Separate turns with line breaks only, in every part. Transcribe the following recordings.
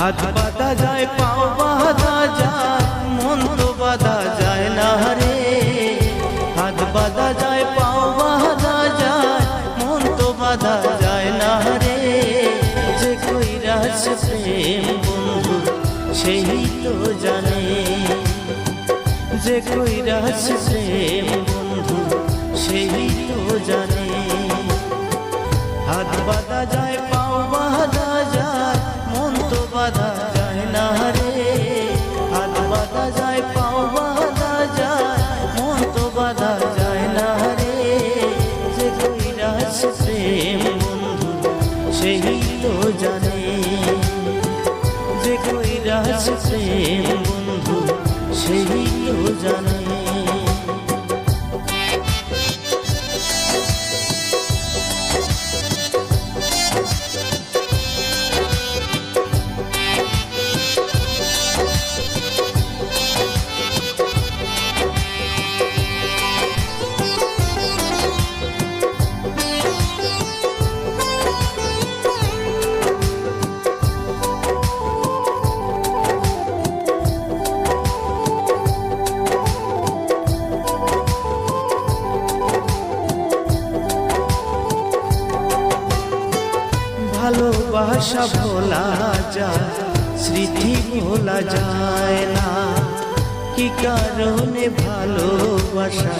হাত বাঁধা যায় পাও বাঁধা যায় মন তো বাঁধা যায় না রে। হাত বাঁধা যায় পাও বাঁধা যায় মন তো বাঁধা যায় না রে। যে কইরাছ প্রেম বন্ধু সেই তো জানে, যে কইরাছ প্রেম বন্ধু সেই তো জানে। হাত বাঁধা যায় পাও বাঁধা যায় মন তো বাঁধা যায় না রে। হাত বাঁধা যায় পাও বাঁধা যায় মন তো বাঁধা যায় না রে। যে কইরাছ প্রেম বন্ধু সেই তো জানে, যে কইরাছ প্রেম বন্ধু সেই তো জানে। ভালোবাসা ভোলা যায় স্মৃতি ভোলা যায় না। কি কারণে ভালোবাসা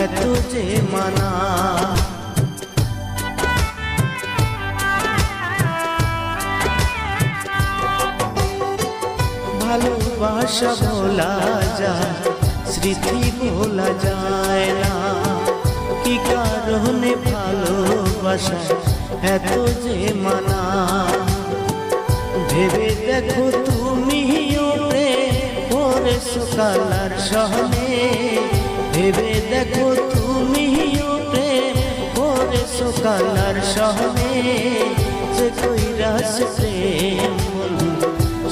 এত যে মানা। ভালোবাসা ভোলা যায় স্মৃতি ভোলা যায় না। কি কারণে ভালোবাসা এত যে মানা। ভেবে দেখো তুমিও প্রেম করেছো কালার সহনে। ভেবে দেখো তুমিও প্রেম করেছো কালার সহনে। যে কইরাছ প্রেম বন্ধু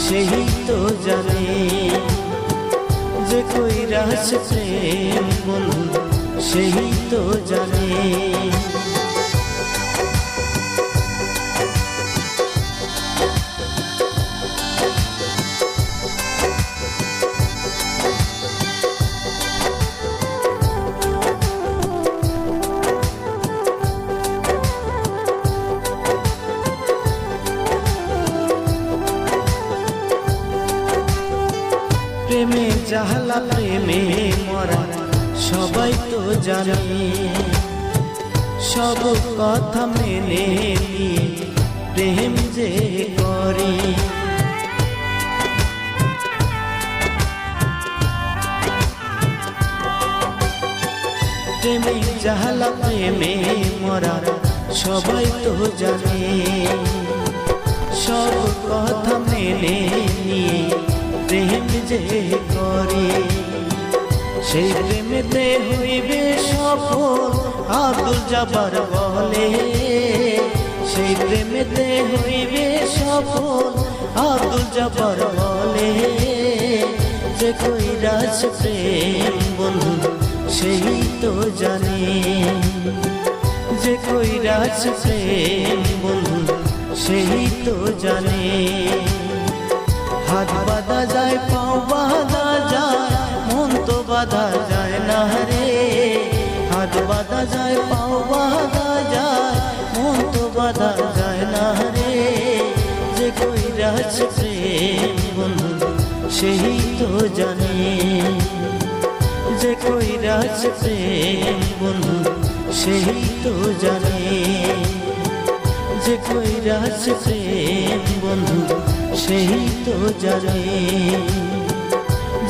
সেই তো জানে, যে কইরাছ প্রেম বন্ধু সেই তো জানে। প্রেমে জাহালা প্রেমে মরা সবাই তো জানে। সব কথা মেনে নিয়ে প্রেম যে করে। প্রেমে জাহালা প্রেমে মরা সবাই তো জানে। সব কথা মেনে নিয়ে প্রেম যে করে। সেই প্রেমেতে হইবে সফল আব্দুল জব্বার বলে। সেই প্রেমেতে হইবে সফল আব্দুল জব্বার বলে। যে কইরাছ প্রেম বন্ধু সেই তো জানে, যে কইরাছ প্রেম বন্ধু সেই তো জানে। হাত বাঁধা যায় পাও বাঁধা যায় মন তো বাঁধা যায় না রে। হাত বাঁধা যায় পাও বাঁধা যায় মন তো বাঁধা যায় না রে। যে কইরাছ প্রেম বন্ধু সেই তো জানে, যে কইরাছ প্রেম বন্ধু সেই তো জানে। যে কইরাছ প্রেম বন্ধু সেই তো জানে,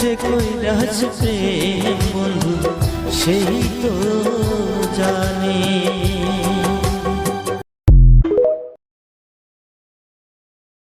যে কইরাছ প্রেম বন্ধু সেই তো জানে।